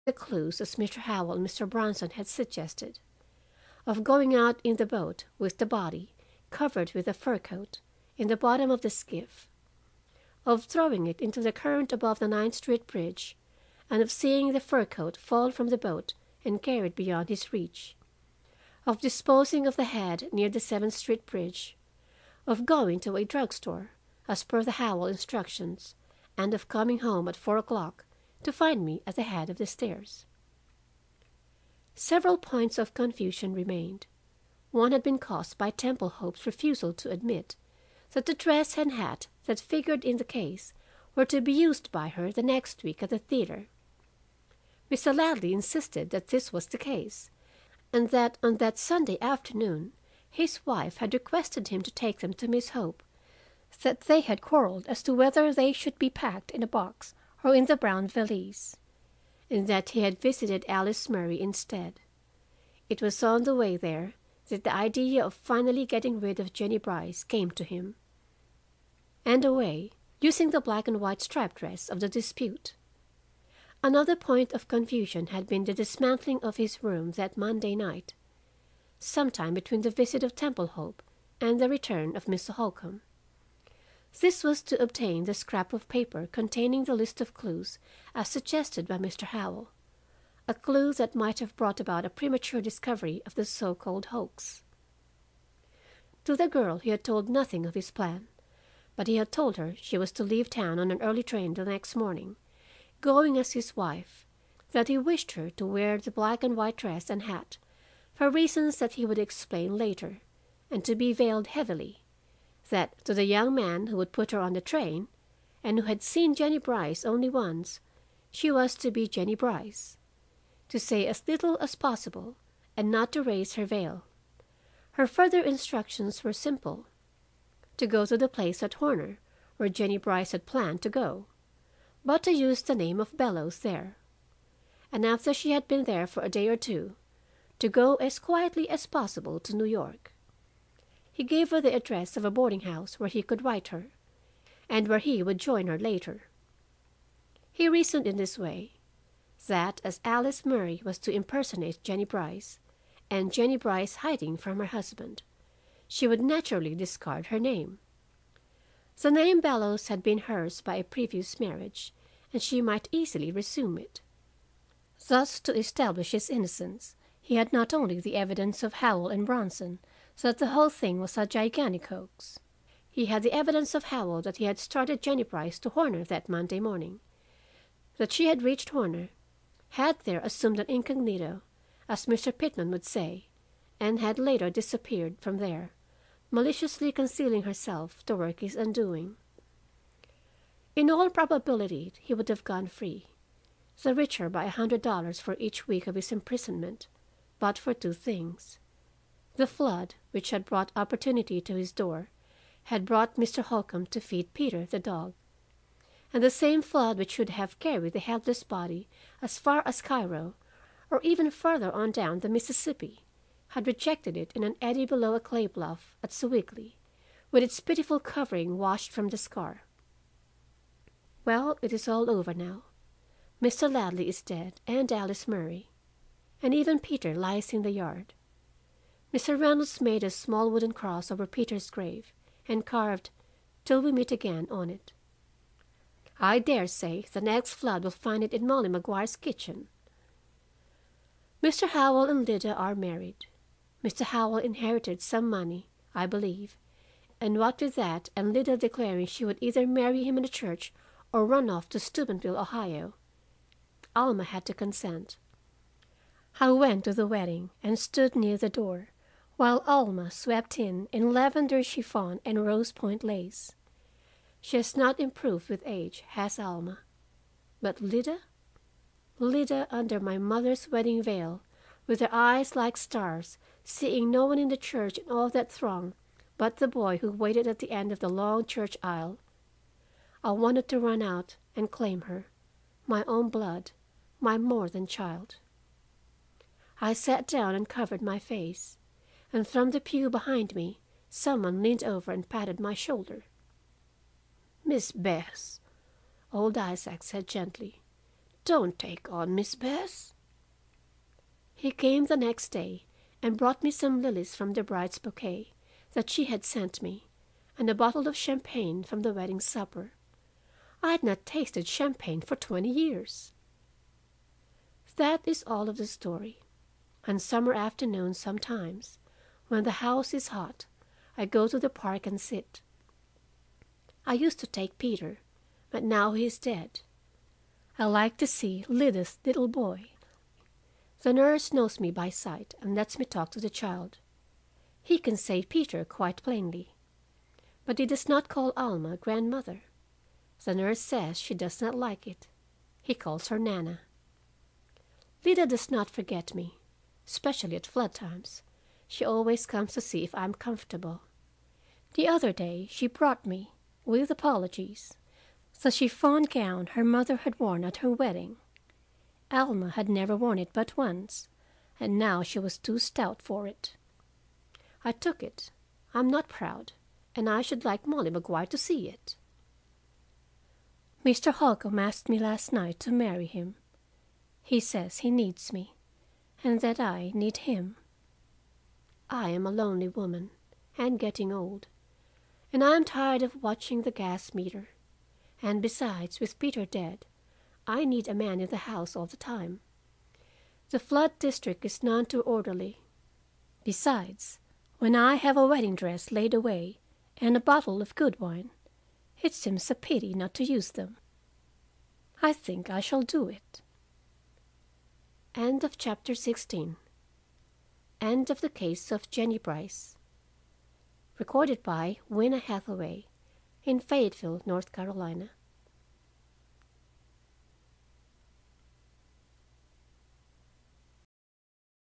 the clues as Mr. Howell and Mr. Bronson had suggested, of going out in the boat with the body, covered with a fur coat, in the bottom of the skiff, of throwing it into the current above the Ninth Street bridge, and of seeing the fur coat fall from the boat and carried beyond his reach, of disposing of the head near the Seventh Street bridge, of going to a drug store, as per the Howell instructions, and of coming home at 4 o'clock to find me at the head of the stairs. Several points of confusion remained. One had been caused by Temple Hope's refusal to admit that the dress and hat that figured in the case were to be used by her the next week at the theater. Mr. Ladley insisted that this was the case, and that on that Sunday afternoon his wife had requested him to take them to Miss Hope, that they had quarreled as to whether they should be packed in a box or in the brown valise, and that he had visited Alice Murray instead. It was on the way there that the idea of finally getting rid of Jennie Brice came to him, and away, using the black and white striped dress of the dispute. Another point of confusion had been the dismantling of his room that Monday night, sometime between the visit of Temple Hope and the return of Mr. Holcombe. This was to obtain the scrap of paper containing the list of clues as suggested by Mr. Howell, a clue that might have brought about a premature discovery of the so-called hoax. To the girl he had told nothing of his plan, but he had told her she was to leave town on an early train the next morning, going as his wife, that he wished her to wear the black and white dress and hat, for reasons that he would explain later, and to be veiled heavily, that to the young man who would put her on the train, and who had seen Jennie Brice only once, she was to be Jennie Brice, to say as little as possible, and not to raise her veil. Her further instructions were simple: to go to the place at Horner where Jennie Brice had planned to go, but to use the name of Bellows there, and after she had been there for a day or two, to go as quietly as possible to New York. He gave her the address of a boarding house where he could write her, and where he would join her later. He reasoned in this way, that as Alice Murray was to impersonate Jennie Brice, and Jennie Brice hiding from her husband, she would naturally discard her name. The name Bellows had been hers by a previous marriage, and she might easily resume it. Thus, to establish his innocence, he had not only the evidence of Howell and Bronson that the whole thing was a gigantic hoax. He had the evidence of Howell that he had started Jennie Brice to Horner that Monday morning, that she had reached Horner, had there assumed an incognito, as Mr. Pitman would say, and had later disappeared from there, maliciously concealing herself to work his undoing. In all probability he would have gone free, the richer by $100 for each week of his imprisonment, but for two things. The flood, which had brought opportunity to his door, had brought Mr. Holcombe to feed Peter, the dog, and the same flood which should have carried the helpless body as far as Cairo, or even further on down the Mississippi, had rejected it in an eddy below a clay bluff at Sewickley, with its pitiful covering washed from the scar. Well, it is all over now. Mr. Ladley is dead, and Alice Murray, and even Peter lies in the yard. Mr. Reynolds made a small wooden cross over Peter's grave, and carved "Till we meet again" on it. I dare say the next flood will find it in Molly Maguire's kitchen. Mr. Howell and Lida are married. Mr. Howell inherited some money, I believe, and what with that and Lida declaring she would either marry him in the church or run off to Steubenville, Ohio, Alma had to consent. I went to the wedding and stood near the door, while Alma swept in lavender chiffon and rose point lace. She has not improved with age, has Alma. But Lida? Lida under my mother's wedding veil, with her eyes like stars, seeing no one in the church in all that throng but the boy who waited at the end of the long church aisle. I wanted to run out and claim her, my own blood, my more than child. I sat down and covered my face, and from the pew behind me someone leaned over and patted my shoulder. "Miss Bess," old Isaac said gently, Don't take on, Miss Bess." He came the next day and brought me some lilies from the bride's bouquet that she had sent me, and a bottle of champagne from the wedding supper. I had not tasted champagne for 20 years. That is all of the story. On summer afternoons sometimes, when the house is hot, I go to the park and sit. I used to take Peter, but now he is dead. I like to see Lyda's little boy. The nurse knows me by sight and lets me talk to the child. He can say Peter quite plainly, but he does not call Alma grandmother. The nurse says she does not like it. He calls her Nana. Lida does not forget me, especially at flood times. She always comes to see if I'm comfortable. The other day she brought me, with apologies, the chiffon gown her mother had worn at her wedding. Alma had never worn it but once, and now she was too stout for it. I took it. I'm not proud, and I should like Molly Maguire to see it. Mr. Holcombe asked me last night to marry him. He says he needs me, and that I need him. I am a lonely woman, and getting old, and I am tired of watching the gas meter. And besides, with Peter dead, I need a man in the house all the time. The flood district is none too orderly. Besides, when I have a wedding dress laid away and a bottle of good wine, it seems a pity not to use them. I think I shall do it. End of chapter 16. End of the case of Jennie Brice. Recorded by Winna Hathaway in Fayetteville, North Carolina.